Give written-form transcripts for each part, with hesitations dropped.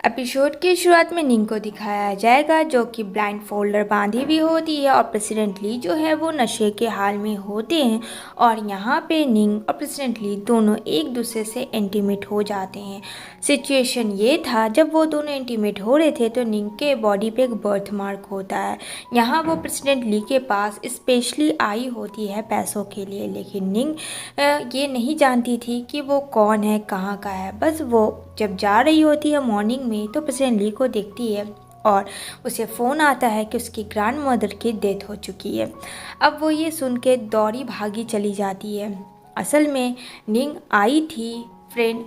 Episode की शुरुआत में निंग को दिखाया जाएगा जो कि ब्लाइंड फोल्डर बांधी हुई होती है और प्रेसिडेंट ली जो है वो नशे के हाल में होते हैं और यहाँ पे निंग और प्रेसिडेंट ली दोनों एक दूसरे से इंटीमेट हो जाते हैं। सिचुएशन ये था जब वो दोनों इंटीमेट हो रहे थे तो निंग के बॉडी पे एक बर्थ मार्क होता है। यहाँ वो प्रेसिडेंट ली के पास स्पेशली आई होती है पैसों के लिए, लेकिन निंग ये नहीं जानती थी कि वो कौन है, कहाँ का है। बस वो जब जा रही होती है मॉर्निंग में तो प्रेसिडेंट ली को देखती है और उसे फ़ोन आता है कि उसकी ग्रैंड मदर की डेथ हो चुकी है। अब वो ये सुन के दौड़ी भागी चली जाती है। असल में निंग आई थी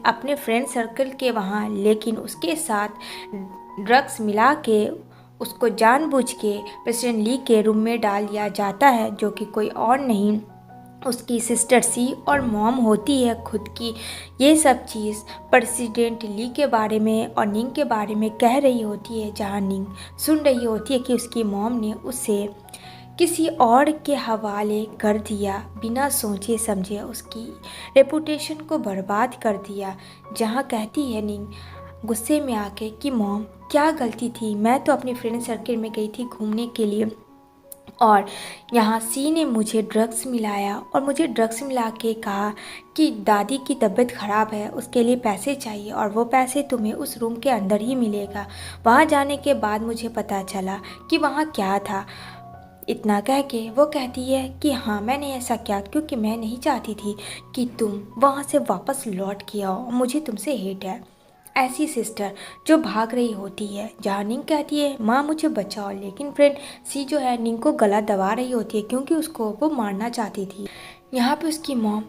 अपने फ्रेंड सर्कल के वहाँ, लेकिन उसके साथ ड्रग्स मिला के उसको जानबूझ के प्रेसिडेंट ली के रूम में डाल दिया जाता है, जो कि कोई और नहीं उसकी सिस्टर सी और मॉम होती है खुद की। ये सब चीज़ प्रेसिडेंट ली के बारे में और निंग के बारे में कह रही होती है, जहाँ निंग सुन रही होती है कि उसकी मॉम ने उसे किसी और के हवाले कर दिया, बिना सोचे समझे उसकी रेपुटेशन को बर्बाद कर दिया। जहाँ कहती है निंग गुस्से में आके कि मॉम क्या गलती थी, मैं तो अपनी फ्रेंड सर्कल में गई थी घूमने के लिए और यहाँ सी ने मुझे ड्रग्स मिलाया और मुझे ड्रग्स मिला के कहा कि दादी की तबीयत ख़राब है, उसके लिए पैसे चाहिए और वो पैसे तुम्हें उस रूम के अंदर ही मिलेगा। वहाँ जाने के बाद मुझे पता चला कि वहाँ क्या था। इतना कह के वो कहती है कि हाँ मैंने ऐसा किया क्योंकि मैं नहीं चाहती थी कि तुम वहाँ से वापस लौट के आओ, मुझे तुमसे हेट है। ऐसी सिस्टर जो भाग रही होती है, जहाँ निंग कहती है माँ मुझे बचाओ, लेकिन फ्रेंड सी जो है निंग को गला दबा रही होती है क्योंकि उसको वो मारना चाहती थी। यहाँ पे उसकी मॉम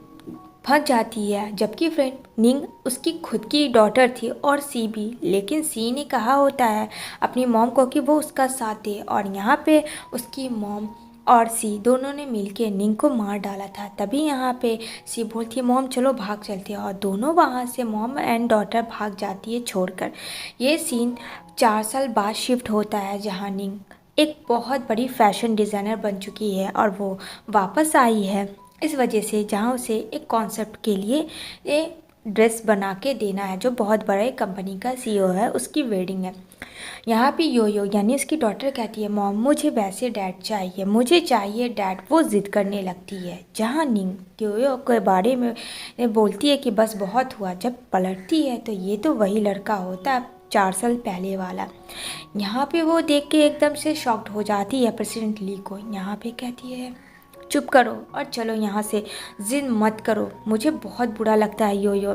फंस जाती है, जबकि फ्रेंड निंग उसकी खुद की डॉटर थी और सी भी, लेकिन सी ने कहा होता है अपनी मॉम को कि वो उसका साथ दे और यहाँ पे उसकी मॉम और सी दोनों ने मिलके निंग को मार डाला था। तभी यहाँ पे सी बोलती है मॉम चलो भाग चलते हैं और दोनों वहाँ से मॉम एंड डॉटर भाग जाती है छोड़कर। ये सीन 4 साल बाद शिफ्ट होता है, जहाँ निंग एक बहुत बड़ी फैशन डिज़ाइनर बन चुकी है और वो वापस आई है इस वजह से, जहाँ उसे एक कॉन्सेप्ट के लिए ये ड्रेस बना के देना है जो बहुत बड़े कंपनी का सीईओ है, उसकी वेडिंग है। यहाँ पे योयो यानी उसकी डॉटर कहती है मॉम मुझे वैसे डैड चाहिए, मुझे चाहिए डैड। वो ज़िद करने लगती है, जहाँ निंग योयो के बारे में बोलती है कि बस बहुत हुआ। जब पलटती है तो ये तो वही लड़का होता है 4 साल पहले वाला। यहाँ पे वो देख के एकदम से शॉक्ड हो जाती है प्रेसिडेंट ली को। यहाँ पे कहती है चुप करो और चलो यहाँ से, जिद मत करो, मुझे बहुत बुरा लगता है योयो।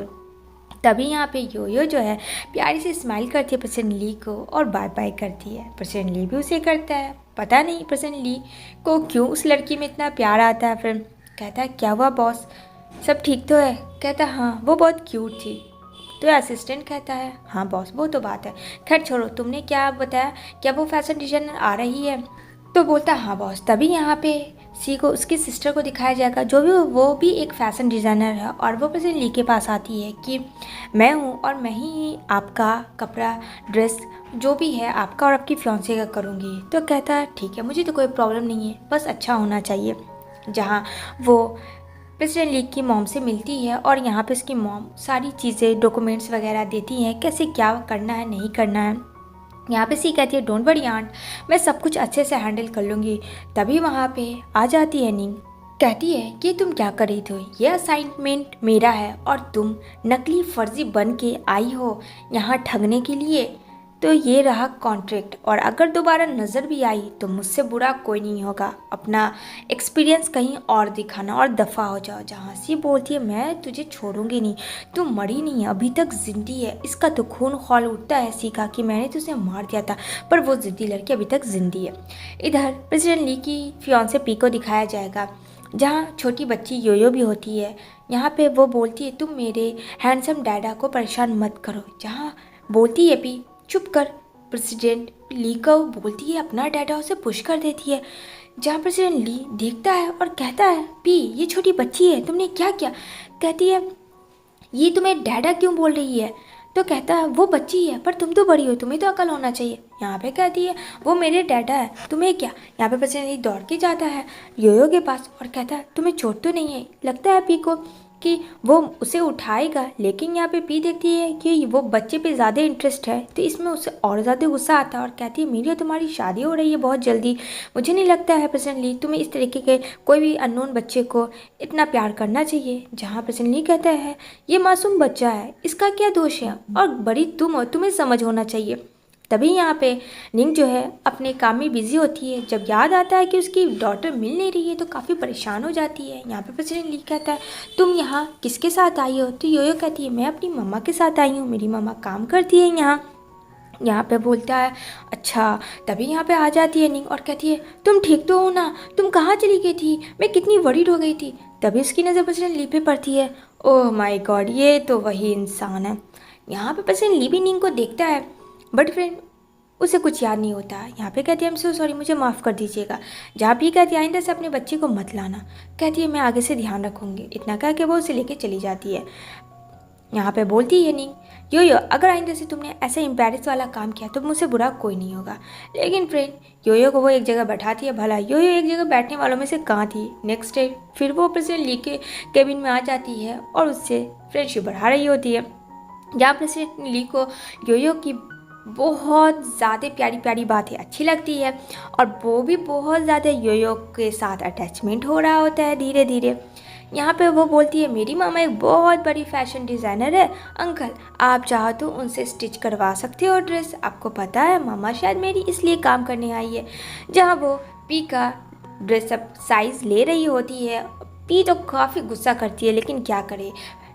तभी यहाँ पे योयो जो है प्यारी से स्माइल करती है प्रेसिडेंट ली को और बाय बाय करती है। प्रेसिडेंट ली भी उसे करता है। पता नहीं प्रेसिडेंट ली को क्यों उस लड़की में इतना प्यार आता है। फिर कहता है क्या हुआ बॉस, सब ठीक तो है? कहता है हाँ वो बहुत क्यूट थी। तो असिस्टेंट कहता है हाँ बॉस वो तो बात है, खैर छोड़ो, तुमने क्या बताया, क्या वो फैशन डिजाइनर आ रही है? तो बोलता हाँ बॉस। तभी यहाँ पे सी को उसकी सिस्टर को दिखाया जाएगा जो भी वो भी एक फ़ैशन डिज़ाइनर है और वो प्रेसिडेंट ली के पास आती है कि मैं हूँ और मैं ही आपका कपड़ा ड्रेस जो भी है आपका और आपकी फियांसे का करूँगी। तो कहता है ठीक है मुझे तो कोई प्रॉब्लम नहीं है, बस अच्छा होना चाहिए। जहाँ वो प्रेसिडेंट ली की मॉम से मिलती है और यहाँ पे उसकी मॉम सारी चीज़ें डॉक्यूमेंट्स वगैरह देती हैं कैसे क्या करना है नहीं करना है। यहाँ पे सी कहती है डोंट वरी आंट, मैं सब कुछ अच्छे से हैंडल कर लूँगी। तभी वहाँ पे आ जाती है निंग, कहती है कि तुम क्या कर रही थी, ये असाइनमेंट मेरा है और तुम नकली फर्जी बन के आई हो यहाँ ठगने के लिए। तो ये रहा कॉन्ट्रैक्ट और अगर दोबारा नज़र भी आई तो मुझसे बुरा कोई नहीं होगा, अपना एक्सपीरियंस कहीं और दिखाना और दफ़ा हो जाओ। जहाँ सी बोलती है मैं तुझे छोड़ूंगी नहीं, तू मरी नहीं है, अभी तक जिंदी है। इसका तो खून खौल उठता है सीखा कि मैंने तुझे मार दिया था, पर वो जिद्दी लड़की अभी तक जिंदी है। इधर प्रेसिडेंट ली की फियांसे पी को दिखाया जाएगा, जहाँ छोटी बच्ची योयो भी होती है। यहाँ पे वो बोलती है तुम मेरे हैंडसम डैडा को परेशान मत करो। जहाँ बोलती है पी चुप कर। प्रेसिडेंट ली को बोलती है अपना डैडा उसे पुश कर देती है। जहाँ प्रेसिडेंट ली देखता है और कहता है पी ये छोटी बच्ची है, तुमने क्या किया? कहती है ये तुम्हें डैडा क्यों बोल रही है? तो कहता है वो बच्ची है पर तुम तो बड़ी हो, तुम्हें तो अकल होना चाहिए। यहाँ पे कहती है वो मेरे डैडा है, तुम्हें क्या? यहाँ पे प्रेसिडेंट ली दौड़ के जाता है योयो के पास और कहता है तुम्हें चोट तो नहीं है? लगता है पी को कि वो उसे उठाएगा, लेकिन यहाँ पे पी देखती है कि वो बच्चे पे ज़्यादा इंटरेस्ट है, तो इसमें उसे और ज़्यादा गुस्सा आता है और कहती है मेरी और तुम्हारी शादी हो रही है बहुत जल्दी, मुझे नहीं लगता है प्रेजेंटली तुम्हें इस तरीके के कोई भी अननोन बच्चे को इतना प्यार करना चाहिए। जहाँ प्रेजेंटली कहता है ये मासूम बच्चा है, इसका क्या दोष है, और बड़ी तुम हो, तुम्हें समझ होना चाहिए। तभी यहाँ पे निंग जो है अपने काम में बिजी होती है। जब याद आता है कि उसकी डॉटर मिल नहीं रही है तो काफ़ी परेशान हो जाती है। यहाँ पे प्रेसिडेंट ली कहता है तुम यहाँ किसके साथ आई हो, तो योयो कहती है मैं अपनी मम्मा के साथ आई हूँ, मेरी मम्मा काम करती है यहाँ पे बोलता है अच्छा। तभी यहाँ पे आ जाती है निंग और कहती है तुम ठीक तो हो ना, तुम कहाँ चली गई थी, मैं कितनी वरीड हो गई थी। तभी उसकी नज़र प्रेसिडेंट ली पे पड़ती है। ओह माय गॉड, ये तो वही इंसान है। यहाँ पे प्रेसिडेंट ली भी निंग को देखता है, बट फ्रेंड उसे कुछ याद नहीं होता। यहाँ पे कहती है आई एम सो सॉरी, मुझे माफ़ कर दीजिएगा। जहाँ भी कहती है आइंदा से अपने बच्चे को मत लाना, कहती है मैं आगे से ध्यान रखूँगी। इतना कह के वो उसे लेके चली जाती है। यहाँ पे बोलती है निंग योयो अगर आइंदा से तुमने ऐसा एम्बैरेस वाला काम किया तो मुझसे बुरा कोई नहीं होगा। लेकिन फ्रेंड योयो को वो एक जगह बैठाती है। भला योयो एक जगह बैठने वालों में से कहाँ थी। नेक्स्ट डे फिर वो प्रेसिडेंट ली के केबिन में आ जाती है और उससे फ्रेंडशिप बढ़ा रही होती है। जहाँ प्रेसिडेंट ली को योयो की बहुत ज़्यादा प्यारी प्यारी बातें अच्छी लगती है और वो भी बहुत ज़्यादा योयो के साथ अटैचमेंट हो रहा होता है धीरे धीरे। यहाँ पे वो बोलती है मेरी मामा एक बहुत बड़ी फैशन डिज़ाइनर है अंकल, आप चाहो तो उनसे स्टिच करवा सकते हो ड्रेस। आपको पता है मामा शायद मेरी इसलिए काम करने आई है। जहाँ वो पी का ड्रेसअप साइज़ ले रही होती है। पी तो काफ़ी गुस्सा करती है, लेकिन क्या करे,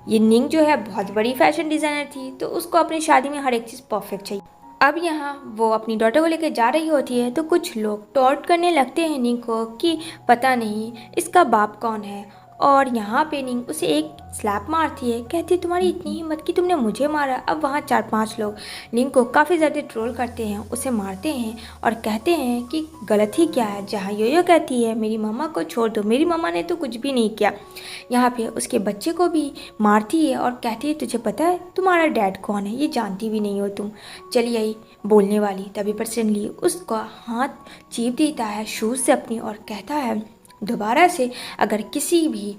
ये निंग जो है बहुत बड़ी फैशन डिज़ाइनर थी तो उसको अपनी शादी में हर एक चीज़ परफेक्ट चाहिए। अब यहाँ वो अपनी डॉटर को लेकर जा रही होती है तो कुछ लोग टॉर्ट करने लगते हैं निंग को कि पता नहीं इसका बाप कौन है। और यहाँ पे निंग उसे एक स्लैप मारती है, कहती है तुम्हारी इतनी हिम्मत कि तुमने मुझे मारा। अब वहाँ 4-5 लोग निंग को काफ़ी ज़्यादा ट्रोल करते हैं, उसे मारते हैं और कहते हैं कि गलत ही क्या है। जहाँ योयो कहती है मेरी मम्मा को छोड़ दो, मेरी मम्मा ने तो कुछ भी नहीं किया। यहाँ पे उसके बच्चे को भी मारती है और कहती है तुझे पता है तुम्हारा डैड कौन है, ये जानती भी नहीं हो तुम। चली आई बोलने वाली, तभी प्रेसिडेंट ली उसका हाथ चीप देता है शूज़ से अपनी और कहता है दोबारा से अगर किसी भी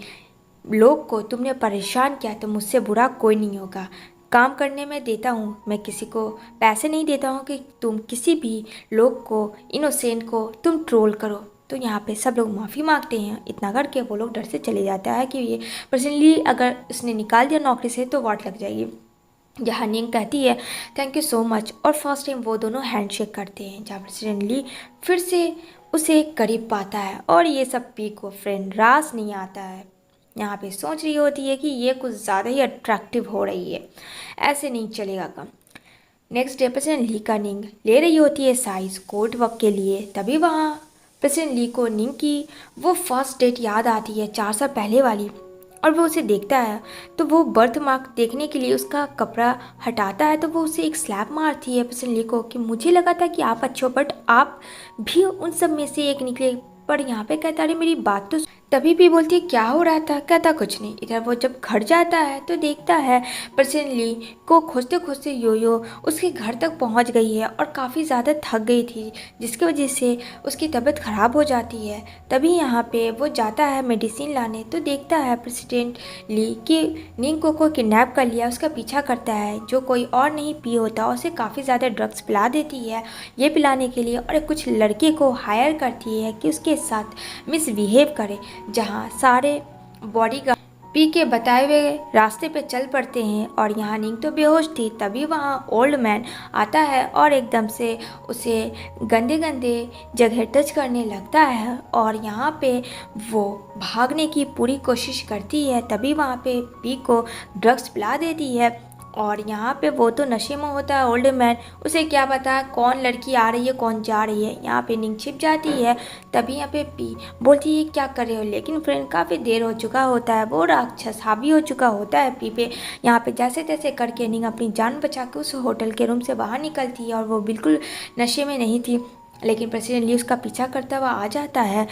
लोग को तुमने परेशान किया तो मुझसे बुरा कोई नहीं होगा। काम करने में देता हूँ, मैं किसी को पैसे नहीं देता हूँ कि तुम किसी भी लोग को इनोसेंट को तुम ट्रोल करो। तो यहाँ पे सब लोग माफ़ी मांगते हैं। इतना करके वो लोग डर से चले जाता है कि ये पर्सनली अगर उसने निकाल दिया नौकरी से तो वाट लग जाएगी। जहाँ निंग कहती है थैंक यू सो मच और फर्स्ट टाइम वो दोनों हैंडशेक करते हैं। जहाँ प्रेसिडेंट ली फिर से उसे करीब पाता है और ये सब पी को फ्रेंड रास नहीं आता है। यहाँ पे सोच रही होती है कि ये कुछ ज़्यादा ही अट्रैक्टिव हो रही है, ऐसे नहीं चलेगा काम। नेक्स्ट डे प्रेसिडेंट ली का निंग ले रही होती है साइज कोर्ट वर्क के लिए। तभी वहाँ प्रेसिडेंट ली को निंग की वो फर्स्ट डेट याद आती है 4 साल पहले वाली, और वो उसे देखता है तो वो बर्थ मार्क देखने के लिए उसका कपड़ा हटाता है। तो वो उसे एक स्लैप मारती है प्रेसिडेंट ली को कि मुझे लगा था कि आप अच्छे हो बट आप भी उन सब में से एक निकले। पर यहाँ पे कहता है मेरी बात तो। तभी भी बोलती है क्या हो रहा था, कहता कुछ नहीं। इधर वो जब घर जाता है तो देखता है प्रेसिडेंट ली को खोजते खोजते योयो उसके घर तक पहुंच गई है और काफ़ी ज़्यादा थक गई थी, जिसकी वजह से उसकी तबीयत ख़राब हो जाती है। तभी यहाँ पे वो जाता है मेडिसिन लाने तो देखता है प्रेसिडेंट ली कि निंग को किडनैप कर लिया। उसका पीछा करता है जो कोई और नहीं पी होता, उसे काफ़ी ज़्यादा ड्रग्स पिला देती है ये पिलाने के लिए, और कुछ लड़के को हायर करती है कि उसके साथ मिसबिहेव करे। जहाँ सारे बॉडीगार्ड पी के बताए हुए रास्ते पे चल पड़ते हैं और यहाँ निंग तो बेहोश थी। तभी वहाँ ओल्ड मैन आता है और एकदम से उसे गंदे गंदे जगह टच करने लगता है और यहाँ पे वो भागने की पूरी कोशिश करती है। तभी वहाँ पे पी को ड्रग्स पिला देती है और यहाँ पे वो तो नशे में होता है ओल्ड मैन, उसे क्या पता कौन लड़की आ रही है कौन जा रही है। यहाँ पे निंग छिप जाती है। तभी यहाँ पे पी बोलती है क्या कर रहे हो, लेकिन फ्रेंड काफ़ी देर हो चुका होता है, वो राक्षस हावी हो चुका होता है पी पे। यहाँ पे जैसे तैसे करके निंग अपनी जान बचा के उस होटल के रूम से बाहर निकलती है और वो बिल्कुल नशे में नहीं थी, लेकिन प्रेसिडेंट ली उसका पीछा करता हुआ आ जाता है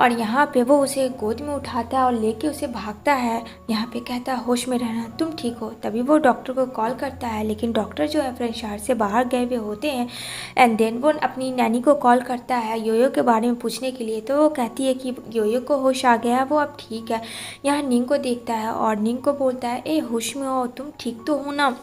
और यहाँ पे वो उसे गोद में उठाता है और लेके उसे भागता है। यहाँ पे कहता है होश में रहना, तुम ठीक हो। तभी वो डॉक्टर को कॉल करता है, लेकिन डॉक्टर जो है फ्रेंड शहर से बाहर गए हुए होते हैं। एंड देन वो अपनी नैनी को कॉल करता है योयो के बारे में पूछने के लिए। तो वो कहती है कि योयो को होश आ गया है, वो अब ठीक है। यहाँ निंग को देखता है और निंग को बोलता है ए होश में हो, तुम ठीक तो हो ना।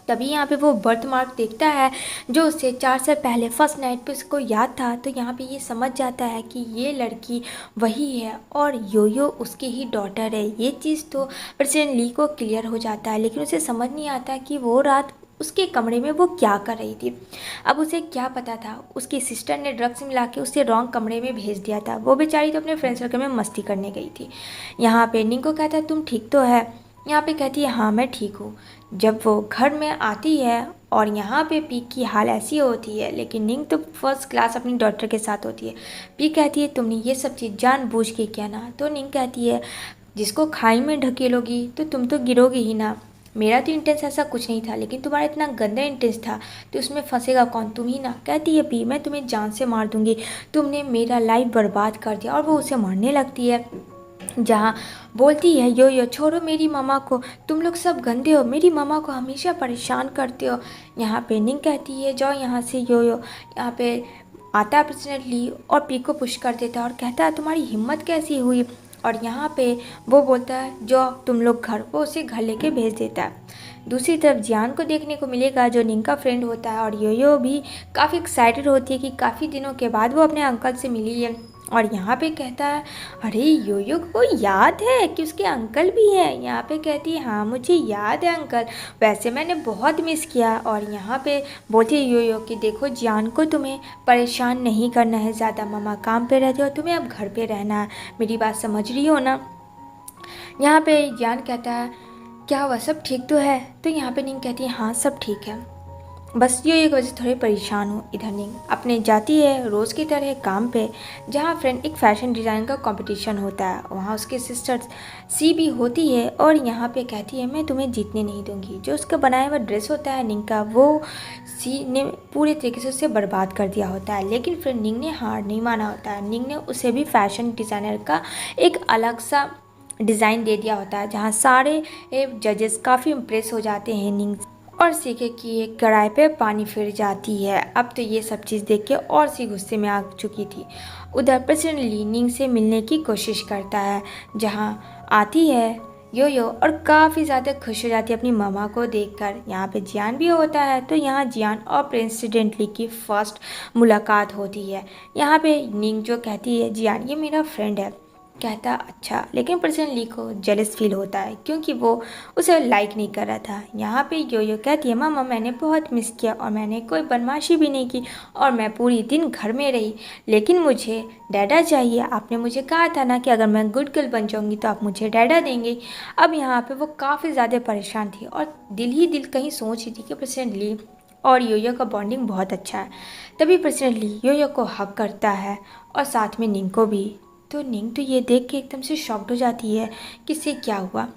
तभी यहाँ पे वो बर्थ मार्क देखता है जो उसे 4 साल पहले फर्स्ट नाइट पे उसको याद था। तो यहाँ पे ये समझ जाता है कि ये लड़की वही है और योयो उसकी ही डॉटर है। ये चीज़ तो प्रेसिडेंट ली को क्लियर हो जाता है, लेकिन उसे समझ नहीं आता कि वो रात उसके कमरे में वो क्या कर रही थी। अब उसे क्या पता था, उसकी सिस्टर ने ड्रग्स मिला के उसे रॉन्ग कमरे में भेज दिया था। वो बेचारी तो अपने फ्रेंड सर्कल में मस्ती करने गई थी। यहाँ पे निंग को कहता है तुम ठीक तो है। यहाँ पे कहती है हाँ मैं ठीक हूँ। जब वो घर में आती है और यहाँ पे पी की हाल ऐसी होती है, लेकिन निंग तो फर्स्ट क्लास अपनी डॉटर के साथ होती है। पी कहती है तुमने ये सब चीज़ जानबूझ के किया ना। तो निंग कहती है जिसको खाई में ढकेलोगी तो तुम तो गिरोगी ही ना। मेरा तो इंटेंस ऐसा कुछ नहीं था, लेकिन तुम्हारा इतना गंदा इंटेंस था तो उसमें फंसेगा कौन, तुम ही ना। कहती है पी मैं तुम्हें जान से मार दूंगी, तुमने मेरा लाइफ बर्बाद कर दिया। और वो उसे मारने लगती है। जहाँ बोलती है यो छोड़ो मेरी मामा को, तुम लोग सब गंदे हो, मेरी मामा को हमेशा परेशान करते हो। यहाँ पे निंग कहती है जाओ यहाँ से यो। यहाँ पे आता है प्रेसिडेंट ली और पी को पुश कर देता है और कहता है तुम्हारी हिम्मत कैसी हुई। और यहाँ पे वो बोलता है जाओ तुम लोग घर, वो उसे घर लेके भेज देता है। दूसरी तरफ जियान को देखने को मिलेगा जो निंग का फ्रेंड होता है, और योयो भी काफ़ी एक्साइटेड होती है कि काफ़ी दिनों के बाद वो अपने अंकल से मिली है। और यहाँ पे कहता है अरे योयो को याद है कि उसके अंकल भी हैं। यहाँ पे कहती है हाँ मुझे याद है अंकल, वैसे मैंने बहुत मिस किया। और यहाँ पे बोलती है योयो कि देखो जियान को तुम्हें परेशान नहीं करना है ज़्यादा, मामा काम पे रहते हो, तुम्हें अब घर पे रहना है, मेरी बात समझ रही हो ना। यहाँ पे जियान कहता है क्या हुआ सब ठीक तो है। तो यहाँ पे निंग कहती है हाँ सब ठीक है, बस ये एक वजह से थोड़ी परेशान हूँ। इधर निंग अपने जाती है रोज़ की तरह काम पे, जहाँ फ्रेंड एक फ़ैशन डिज़ाइन का कंपटीशन होता है। वहाँ उसके सिस्टर सी भी होती है और यहाँ पे कहती है मैं तुम्हें जीतने नहीं दूँगी। जो उसका बनाया हुआ ड्रेस होता है निंग का, वो सी ने पूरे तरीके से उसे बर्बाद कर दिया होता है। लेकिन फिर निंग ने हार नहीं माना होता है। निंग ने उसे भी फ़ैशन डिज़ाइनर का एक अलग सा डिज़ाइन दे दिया होता है, जहाँ सारे जजेस काफ़ी इम्प्रेस हो जाते हैं निंग और सीखे कि ये कढ़ाई पे पानी फिर जाती है। अब तो ये सब चीज़ देख के और सी गुस्से में आ चुकी थी। उधर प्रेसिडेंट ली निंग से मिलने की कोशिश करता है, जहाँ आती है यो और काफ़ी ज़्यादा खुश हो जाती है अपनी मामा को देखकर। यहाँ पे जियान भी होता है। तो यहाँ जियान और प्रेसिडेंट ली की फ़र्स्ट मुलाकात होती है। यहाँ पे निंग जो कहती है जियान ये मेरा फ्रेंड है, कहता अच्छा, लेकिन प्रेसिडेंट ली को जेलस फील होता है क्योंकि वो उसे लाइक नहीं कर रहा था। यहाँ पे यो कहती है मामा मैंने बहुत मिस किया और मैंने कोई बदमाशी भी नहीं की और मैं पूरी दिन घर में रही, लेकिन मुझे डैडा चाहिए। आपने मुझे कहा था ना कि अगर मैं गुड गर्ल बन जाऊँगी तो आप मुझे डैडा देंगे। अब यहाँ पे वो काफ़ी ज़्यादा परेशान थी और दिल ही दिल कहीं सोच रही थी कि प्रेसिडेंट ली और योयो का बॉन्डिंग बहुत अच्छा है। तभी प्रेसिडेंट ली योयो को हक करता है और साथ में निंग को भी। तो निंग तो ये देख के एकदम से शॉक्ड हो जाती है कि इससे क्या हुआ।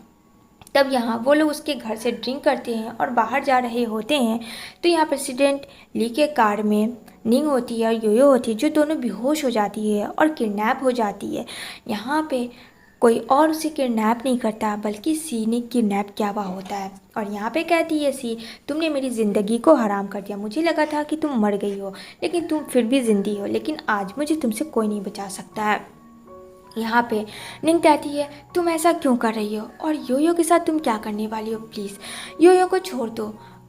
तब यहाँ वो लोग उसके घर से ड्रिंक करते हैं और बाहर जा रहे होते हैं। तो यहाँ प्रेसिडेंट ली के कार में निंग होती है और योयो होती है, जो दोनों बेहोश हो जाती है और किडनैप हो जाती है। यहाँ पे कोई और उसे किडनैप नहीं करता बल्कि सी ने किडनैप किया हुआ होता है। और यहाँ पे कहती है सी तुमने मेरी ज़िंदगी को हराम कर दिया, मुझे लगा था कि तुम मर गई हो लेकिन तुम फिर भी ज़िंदी हो, लेकिन आज मुझे तुमसे कोई नहीं बचा सकता है। यहाँ पे निंग कहती है तुम ऐसा क्यों कर रही हो और योयो के साथ तुम क्या करने वाली हो, प्लीज़ योयो को छोड़ दो,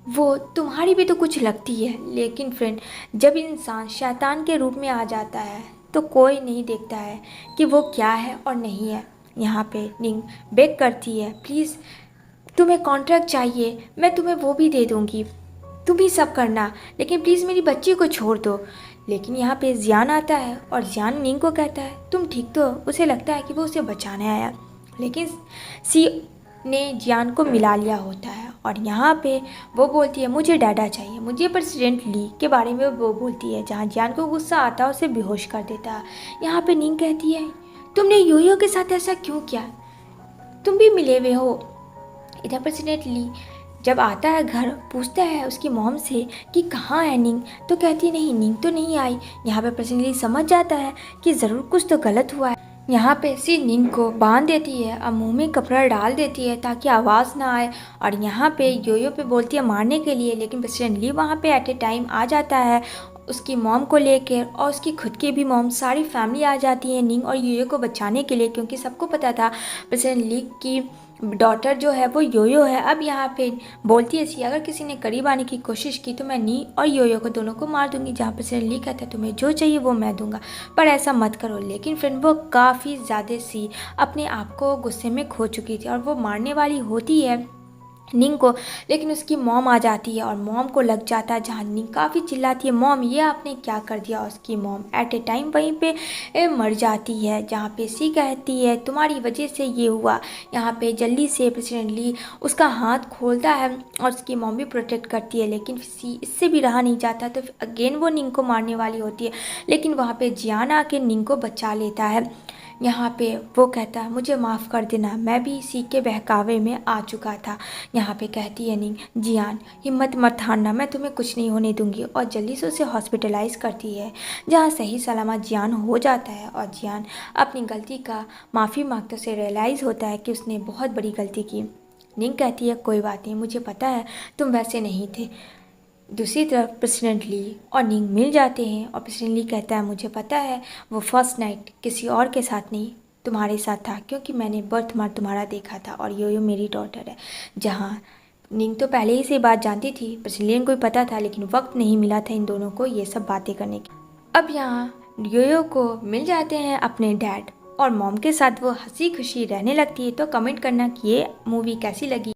वो तुम्हारी भी तो कुछ लगती है। लेकिन फ्रेंड जब इंसान शैतान के रूप में आ जाता है तो कोई नहीं देखता है कि वो क्या है और नहीं है। यहाँ पे निंग बेग करती है प्लीज़ तुम्हें कॉन्ट्रैक्ट चाहिए, मैं तुम्हें वो भी दे दूँगी, तुम ही सब करना, लेकिन प्लीज़ मेरी बच्ची को छोड़ दो। लेकिन यहाँ पे जियान आता है और जियान निंग को कहता है तुम ठीक तो हो। उसे लगता है कि वो उसे बचाने आया, लेकिन सी ने जियान को मिला लिया होता है। और यहाँ पे वो बोलती है मुझे डैडा चाहिए, मुझे प्रेसिडेंट ली के बारे में वो बोलती है, जहाँ जियान को गुस्सा आता है उसे बेहोश कर देता है। यहाँ पे निंग कहती है तुमने योयो के साथ ऐसा क्यों किया, तुम भी मिले हुए हो। इधर प्रेसिडेंट ली जब आता है घर पूछता है उसकी मॉम से कि कहाँ है निंग, तो कहती है नहीं निंग तो नहीं आई। यहाँ पे पर्सनली समझ जाता है कि ज़रूर कुछ तो गलत हुआ है। यहाँ पे सी निंग को बांध देती है और मुंह में कपड़ा डाल देती है ताकि आवाज़ ना आए, और यहाँ पे योयो पे बोलती है मारने के लिए, लेकिन प्रेसिडेंट ली वहाँ पे एट ए टाइम आ जाता है उसकी मॉम को लेकर, और उसकी खुद की भी मॉम, सारी फैमिली आ जाती है निंग और योयो को बचाने के लिए, क्योंकि सबको पता था प्रेसिडेंट ली की डॉटर जो है वो योयो है। अब यहाँ पे बोलती है सी अगर किसी ने करीब आने की कोशिश की तो मैं नी और योयो को दोनों को मार दूंगी। जहाँ पे ली कहता है तुम्हें जो चाहिए वो मैं दूंगा, पर ऐसा मत करो। लेकिन फिर वो काफ़ी ज़्यादा सी अपने आप को गुस्से में खो चुकी थी और वो मारने वाली होती है निंग को, लेकिन उसकी मॉम आ जाती है और मॉम को लग जाता है। जहाँ निंग काफ़ी चिल्लाती है मॉम ये आपने क्या कर दिया, उसकी मॉम एट ए टाइम वहीं पे मर जाती है। जहाँ पे सी कहती है तुम्हारी वजह से ये हुआ। यहाँ पे जल्दी से प्रेसिडेंट ली उसका हाथ खोलता है और उसकी मॉम भी प्रोटेक्ट करती है, लेकिन सी इससे भी रहा नहीं जाता तो अगेन वो निंग को मारने वाली होती है, लेकिन वहाँ पे जियान आके निंग को बचा लेता है। यहाँ पे वो कहता है मुझे माफ़ कर देना, मैं भी इसी के बहकावे में आ चुका था। यहाँ पे कहती है निंग जियान हिम्मत मत हारना, मैं तुम्हें कुछ नहीं होने दूंगी, और जल्दी से उसे हॉस्पिटलाइज करती है। जहाँ सही सलामत जियान हो जाता है और जियान अपनी गलती का माफ़ी मांगते से रियलाइज़ होता है कि उसने बहुत बड़ी गलती की। निंग कहती है कोई बात नहीं, मुझे पता है तुम वैसे नहीं थे। दूसरी तरफ प्रेसिडेंट ली और निंग मिल जाते हैं और प्रेसिडेंट ली कहता है मुझे पता है वो फर्स्ट नाइट किसी और के साथ नहीं तुम्हारे साथ था, क्योंकि मैंने बर्थ मार्क तुम्हारा देखा था और यो मेरी डॉटर है। जहाँ निंग तो पहले ही से बात जानती थी, प्रेसिडेंट को भी पता था, लेकिन वक्त नहीं मिला था इन दोनों को ये सब बातें करने की। अब यहाँ योयो को मिल जाते हैं अपने डैड और मॉम के साथ वो हंसी खुशी रहने लगती है। तो कमेंट करना कि ये मूवी कैसी लगी।